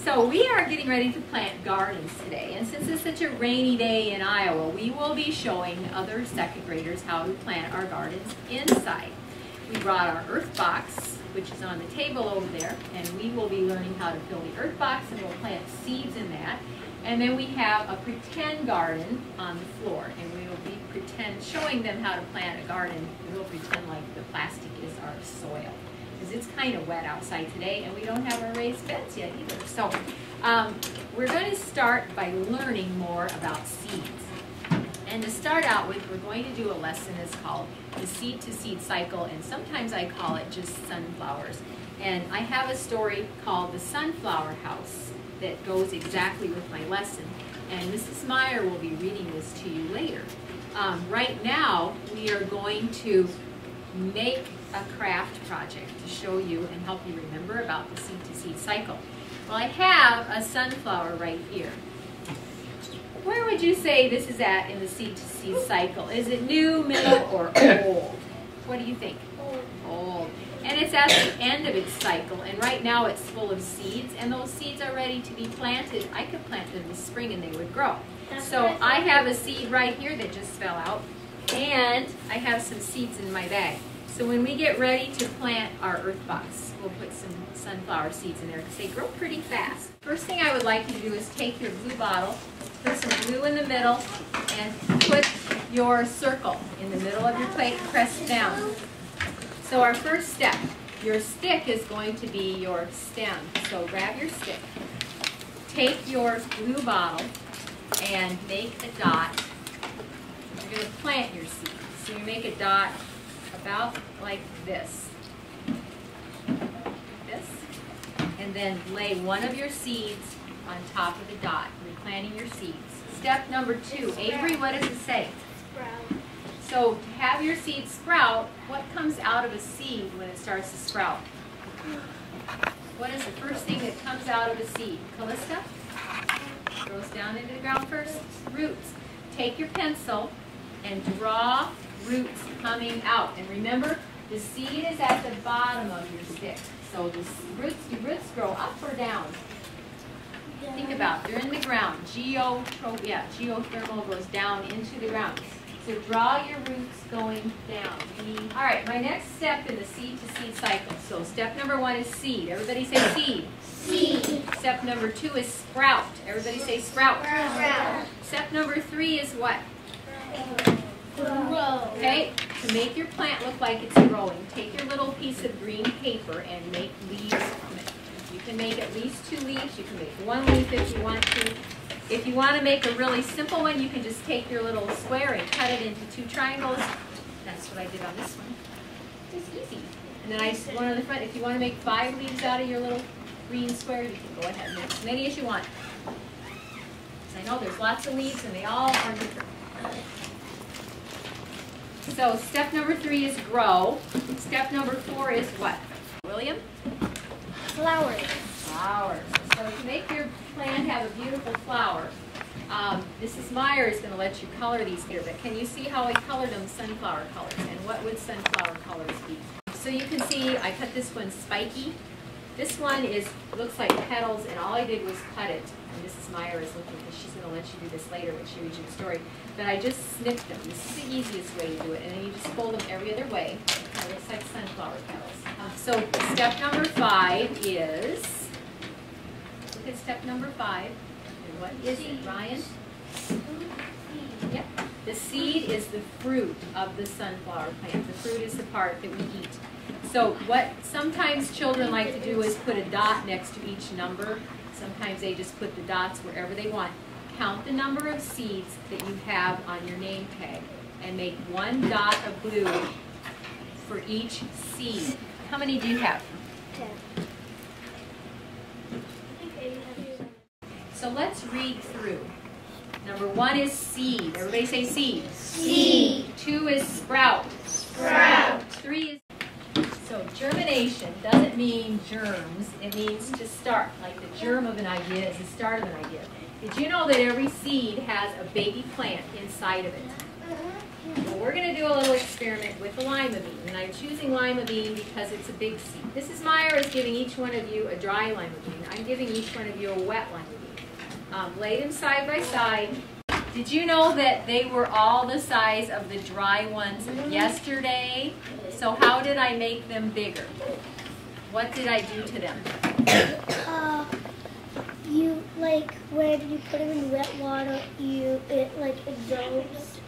So we are getting ready to plant gardens today, and since it's such a rainy day in Iowa, we will be showing other second graders how to plant our gardens inside. We brought our earth box, which is on the table over there, and we will be learning how to fill the earth box, and we'll plant seeds in that. And then we have a pretend garden on the floor, and we will be showing them how to plant a garden. We'll pretend like the plastic is our soil, because it's kind of wet outside today, and we don't have our raised beds yet either. So we're going to start by learning more about seeds. And to start out with, we're going to do a lesson that's called the seed-to-seed cycle, and sometimes I call it just sunflowers. And I have a story called The Sunflower House that goes exactly with my lesson. And Mrs. Meyer will be reading this to you later. Right now, we are going to make a craft project to show you and help you remember about the seed-to-seed cycle. Well, I have a sunflower right here. Where would you say this is at in the seed-to-seed cycle? Is it new, middle, or old? What do you think? Old. And it's at the end of its cycle, and right now it's full of seeds, and those seeds are ready to be planted. I could plant them this spring and they would grow. So I have a seed right here that just fell out, and I have some seeds in my bag. So when we get ready to plant our earth box, we'll put some sunflower seeds in there because they grow pretty fast. First thing I would like you to do is take your blue bottle, put some glue in the middle, and put your circle in the middle of your plate, press down. So our first step, your stick is going to be your stem. So grab your stick, take your blue bottle, and make a dot. You're going to plant your seed. So you make a dot about like this. And then lay one of your seeds on top of the dot. You're planting your seeds. Step number 2. Avery, what does it say? Sprout. So to have your seed sprout, what comes out of a seed when it starts to sprout? What is the first thing that comes out of a seed? Callista? Goes down into the ground first. Roots. Take your pencil and draw roots coming out. And remember, the seed is at the bottom of your stick. So the roots grow up or down? Think about it. They're in the ground. Geothermal goes down into the ground. So draw your roots going down. All right, my next step in the seed-to-seed cycle. So step number 1 is seed. Everybody say seed. Seed. Step number 2 is sprout. Everybody say sprout. Sprout. Step number 3 is what? Grow. Okay, to make your plant look like it's growing, take your little piece of green paper and make leaves from it. You can make at least 2 leaves. You can make 1 leaf if you want to. If you want to make a really simple one, you can just take your little square and cut it into 2 triangles. That's what I did on this one. It's easy. And then one on the front. If you want to make 5 leaves out of your little green square, you can go ahead and make as many as you want. I know there's lots of leaves and they all are different. So step number 3 is grow. Step number 4 is what? William? Flowers. Flowers. So to make your plant have a beautiful flower, Mrs. Meyer is going to let you color these here, but can you see how I colored them sunflower colors? And what would sunflower colors be? So you can see I cut this one spiky. This one looks like petals, and all I did was cut it. And Mrs. Meyer is looking, because she's going to let you do this later when she reads you the story. But I just snipped them. This is the easiest way to do it. And then you just fold them every other way. It looks like sunflower petals. So step number 5 is, look at step number 5. And what is it, Ryan? Yep. The seed is the fruit of the sunflower plant. The fruit is the part that we eat. So what sometimes children like to do is put a dot next to each number. Sometimes they just put the dots wherever they want. Count the number of seeds that you have on your name tag and make 1 dot of blue for each seed. How many do you have? 10. So let's read through. Number 1 is seed. Everybody say seed. Seed. 2 is sprout. Sprout. 3 is... So germination doesn't mean germs. It means to start. Like the germ of an idea is the start of an idea. Did you know that every seed has a baby plant inside of it? Well, we're going to do a little experiment with the lima bean, and I'm choosing lima bean because it's a big seed. Mrs. Meyer is giving each one of you a dry lima bean. I'm giving each one of you a wet lima bean. Lay them side by side. Did you know that they were all the size of the dry ones yesterday? So how did I make them bigger? What did I do to them? You like when you put them in wet water, it like absorbs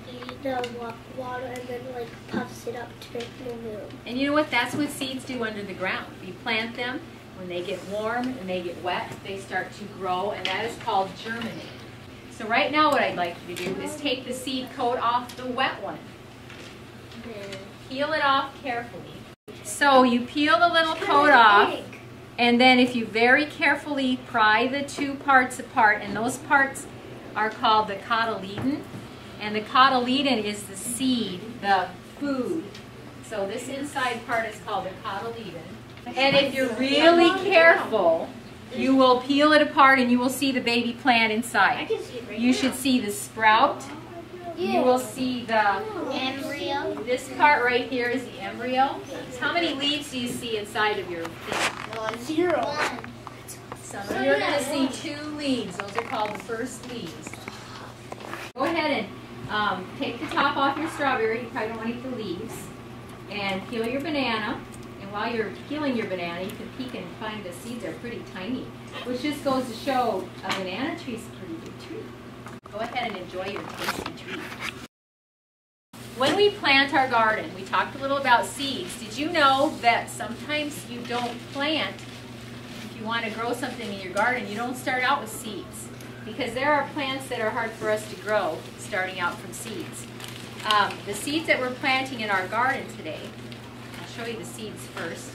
the water and then like puffs it up to make more room. And you know what? That's what seeds do under the ground. You plant them, when they get warm and they get wet, they start to grow, and that is called germinating. So right now what I'd like you to do is take the seed coat off the wet one. Peel it off carefully. So you peel the little coat off, and then if you very carefully pry the two parts apart, and those parts are called the cotyledon, and the cotyledon is the seed, the food. So this inside part is called the cotyledon. And if you're really careful, you will peel it apart and you will see the baby plant inside. You should see the sprout. You will see the embryo. This part right here is the embryo. So how many leaves do you see inside of your thing? 0. Some of you are going to see 2 leaves. Those are called the first leaves. Go ahead and take the top off your strawberry. You probably don't want to eat the leaves. And peel your banana. And while you're peeling your banana, you can peek and find the seeds are pretty tiny, which just goes to show a banana tree is a pretty big tree. Go ahead and enjoy your tasty treat. When we plant our garden, we talked a little about seeds. Did you know that sometimes you don't plant, if you want to grow something in your garden, you don't start out with seeds? Because there are plants that are hard for us to grow starting out from seeds. The seeds that we're planting in our garden today, I'll show you the seeds first.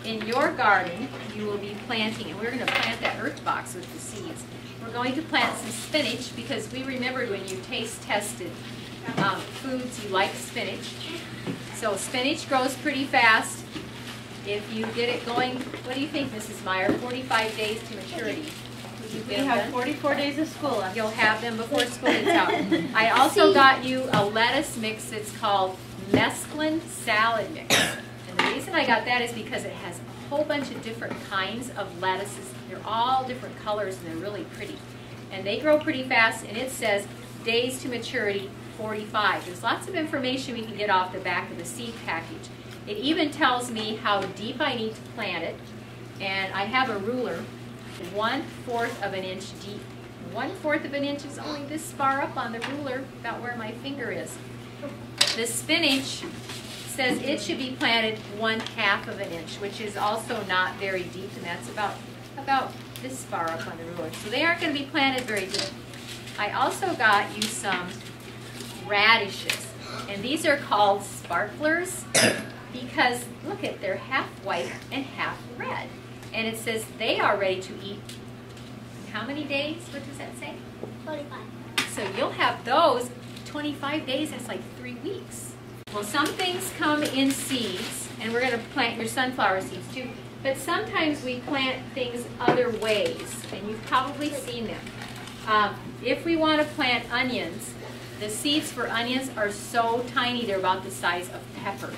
In your garden, you will be planting, and we're going to plant that earth box with the seeds. We're going to plant some spinach because we remembered when you taste tested foods, you like spinach. So spinach grows pretty fast. If you get it going, what do you think, Mrs. Meyer? 45 days to maturity. We have 44 days of school. You'll have them before school gets out. I also got you a lettuce mix that's called mesclun salad mix. And the reason I got that is because it has a whole bunch of different kinds of lettuces. They're all different colors and they're really pretty. And they grow pretty fast, and it says days to maturity 45. There's lots of information we can get off the back of the seed package. It even tells me how deep I need to plant it. And I have a ruler 1/4 of an inch deep. 1/4 of an inch is only this far up on the ruler, about where my finger is. The spinach says it should be planted 1/2 of an inch, which is also not very deep, and that's about this far up on the ruler. So they aren't going to be planted very deep. I also got you some radishes, and these are called sparklers because look at, they're half white and half red. And it says they are ready to eat. How many days? What does that say? 45. So you'll have those 25 days. That's like 3 weeks. Well, some things come in seeds, and we're going to plant your sunflower seeds too. But sometimes we plant things other ways, and you've probably seen them. If we want to plant onions, the seeds for onions are so tiny, they're about the size of pepper.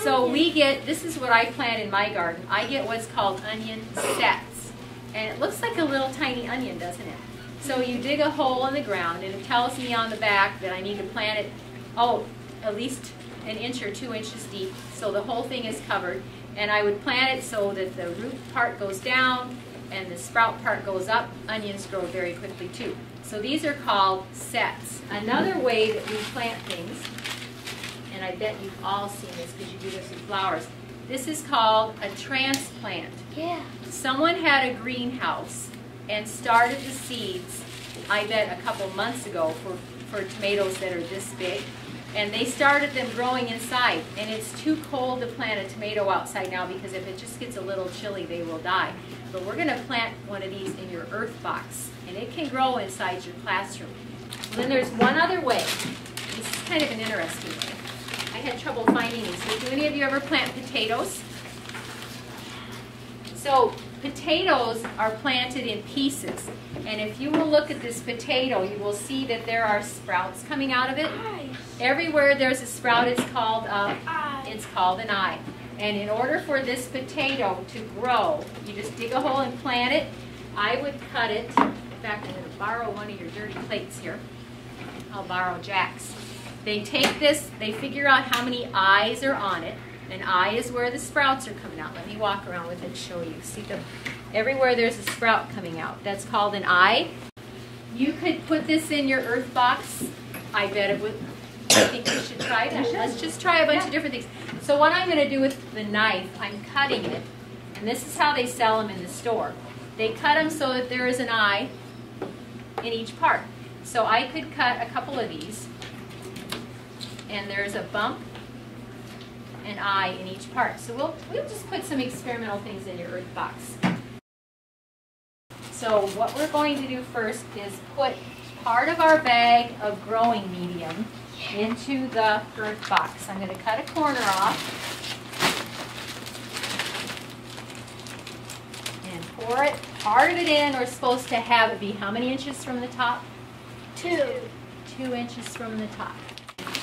So we get, this is what I plant in my garden, I get what's called onion sets. And it looks like a little tiny onion, doesn't it? So you dig a hole in the ground, and it tells me on the back that I need to plant it, at least 1 inch or 2 inches deep, so the whole thing is covered. And I would plant it so that the root part goes down and the sprout part goes up. Onions grow very quickly too. So these are called sets. Another way that we plant things, and I bet you've all seen this because you do this with flowers, this is called a transplant. Yeah. Someone had a greenhouse and started the seeds, I bet a couple months ago, for tomatoes that are this big. And they started them growing inside, and it's too cold to plant a tomato outside now because if it just gets a little chilly, they will die. But we're going to plant one of these in your earth box, and it can grow inside your classroom. And then there's one other way. This is kind of an interesting way. I had trouble finding these, but do any of you ever plant potatoes? So potatoes are planted in pieces. And if you will look at this potato, you will see that there are sprouts coming out of it. Everywhere there's a sprout, it's called an eye. And in order for this potato to grow, you just dig a hole and plant it. I would cut it. In fact, I'm going to borrow one of your dirty plates here. I'll borrow Jack's. They take this, they figure out how many eyes are on it. An eye is where the sprouts are coming out. Let me walk around with it and show you. See, everywhere there's a sprout coming out. That's called an eye. You could put this in your earth box. I bet it would. I think we should try that. Let's just try a bunch of different things. So what I'm going to do with the knife, I'm cutting it. And this is how they sell them in the store. They cut them so that there is an eye in each part. So I could cut a couple of these. And there's a bump, an eye in each part. So we'll just put some experimental things in your earth box. So what we're going to do first is put part of our bag of growing medium into the earth box. I'm going to cut a corner off and pour it, part of it in. We're supposed to have it be how many inches from the top? 2. 2 inches from the top.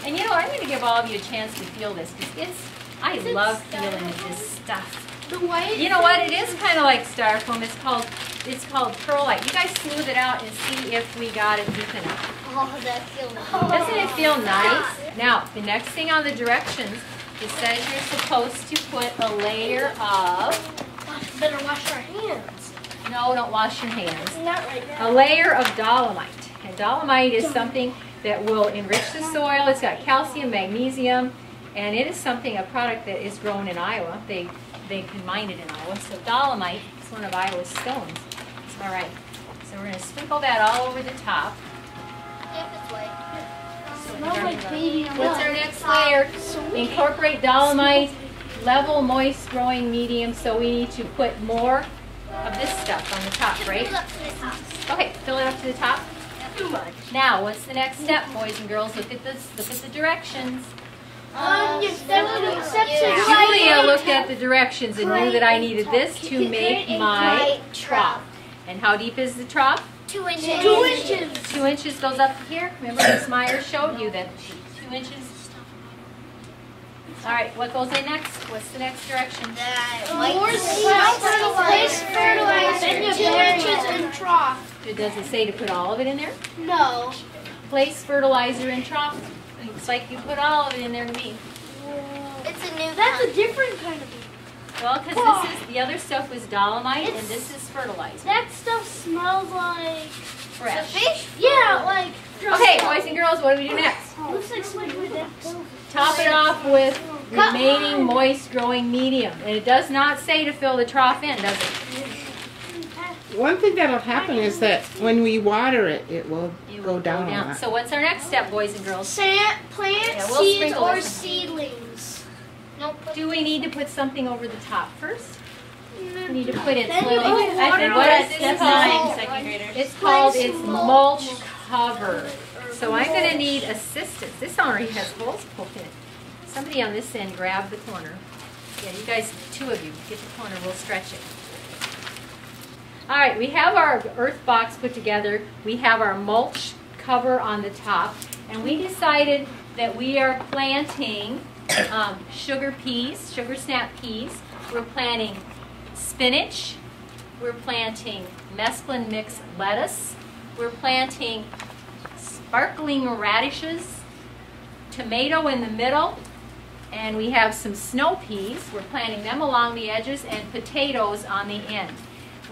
And you know, I'm going to give all of you a chance to feel this because I love feeling this stuff. You know what? It is kind of like styrofoam. It's called perlite. You guys smooth it out and see if we got it deep enough. Oh, that feels nice. Doesn't it feel nice? Now, the next thing on the directions, it says you're supposed to put a layer of... Better wash our hands. No, don't wash your hands. Not right now. A layer of dolomite. And dolomite is something that will enrich the soil. It's got calcium, magnesium, and it is something, a product that is grown in Iowa. They can mine it in Iowa. So dolomite is one of Iowa's stones. All right. So we're going to sprinkle that all over the top. What's our next layer? Incorporate dolomite, level, moist, growing medium. So we need to put more of this stuff on the top, right? Okay, fill it up to the top. Too much. Now, what's the next step, boys and girls? Look at this. Look at the directions. Julia looked at the directions and knew that I needed this to make my trough. And how deep is the trough? 2 inches. 2 inches. 2 inches goes up to here. Remember Miss Meyer showed you that 2 inches. All right, what goes in next? What's the next direction? Place fertilizer. 2 inches in trough. Does it say to put all of it in there? No. Place fertilizer in trough. Looks like you put all of it in there to me. It's a new. That's a different kind of. Well, because this is the other stuff was dolomite, and this is fertilizer. That stuff smells like fresh. Fish? Yeah, like. Okay, boys and girls, what do we do next? Looks like squid. Top it off with remaining moist growing medium, and it does not say to fill the trough in, does it? One thing that'll happen is that when we water it, it will go down a lot. So what's our next step, boys and girls? Plant seeds or seedlings. Nope. Do we need to put something over the top first? We need to put it Then slowly. you put water What on is it. this Second called? graders. It's called mulch cover. So I'm going to need assistance. This already has holes poked in it. Somebody on this end grab the corner. Yeah, you guys, 2 of you, get the corner. We'll stretch it. All right, we have our earth box put together. We have our mulch cover on the top. And we decided that we are planting sugar peas, sugar snap peas. We're planting spinach. We're planting mesclun mixed lettuce. We're planting sparkling radishes, tomato in the middle, and we have some snow peas. We're planting them along the edges and potatoes on the end.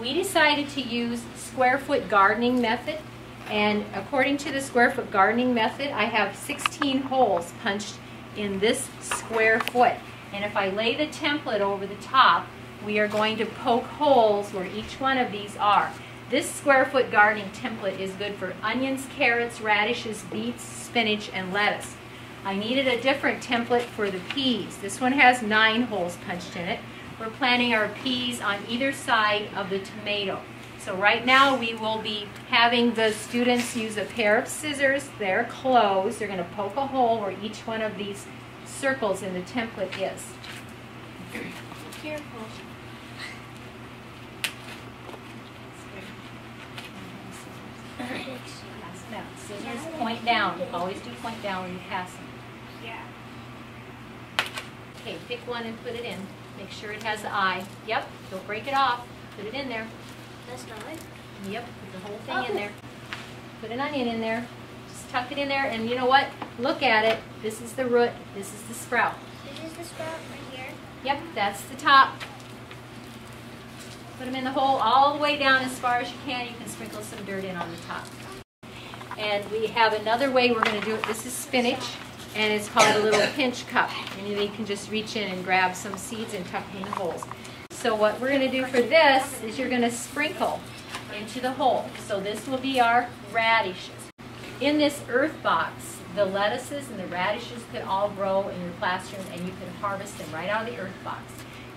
We decided to use square foot gardening method, and according to the square foot gardening method, I have 16 holes punched in this square foot. And if I lay the template over the top, we are going to poke holes where each one of these are. This square foot gardening template is good for onions, carrots, radishes, beets, spinach, and lettuce. I needed a different template for the peas. This one has 9 holes punched in it. We're planting our peas on either side of the tomato. So right now we will be having the students use a pair of scissors. They're closed. They're going to poke a hole where each one of these circles in the template is. Careful. Scissors point down. Always do point down when you pass them. Yeah. Okay, pick one and put it in. Make sure it has the eye. Yep, don't break it off. Put it in there. That's not it. Yep, put the whole thing in there. Put an onion in there. Just tuck it in there, and you know what? Look at it. This is the root. This is the sprout. This is the sprout right here. Yep, that's the top. Put them in the hole all the way down as far as you can. You can sprinkle some dirt in on the top. And we have another way we're going to do it. This is spinach, and it's called a little pinch cup. And you can just reach in and grab some seeds and tuck them in the holes. So what we're going to do for this is you're going to sprinkle into the hole. So this will be our radishes. In this earth box, the lettuces and the radishes could all grow in your classroom, and you can harvest them right out of the earth box.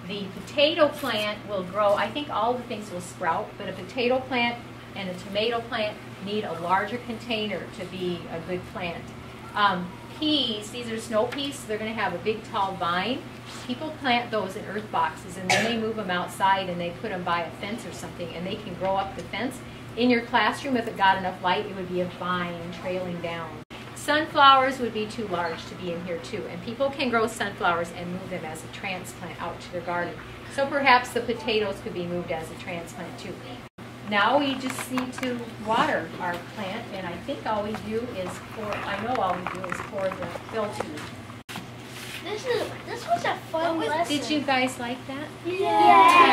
The potato plant will grow. I think all the things will sprout, but a potato plant and a tomato plant need a larger container to be a good plant. Peas, these are snow peas, so they're going to have a big tall vine. People plant those in earth boxes, and then they move them outside and they put them by a fence or something, and they can grow up the fence. In your classroom, if it got enough light, it would be a vine trailing down. Sunflowers would be too large to be in here too, and people can grow sunflowers and move them as a transplant out to their garden. So perhaps the potatoes could be moved as a transplant too. Now we just need to water our plant, and I think all we do is pour, I know all we do is pour the fill tube. This was a fun lesson. Did you guys like that? Yeah.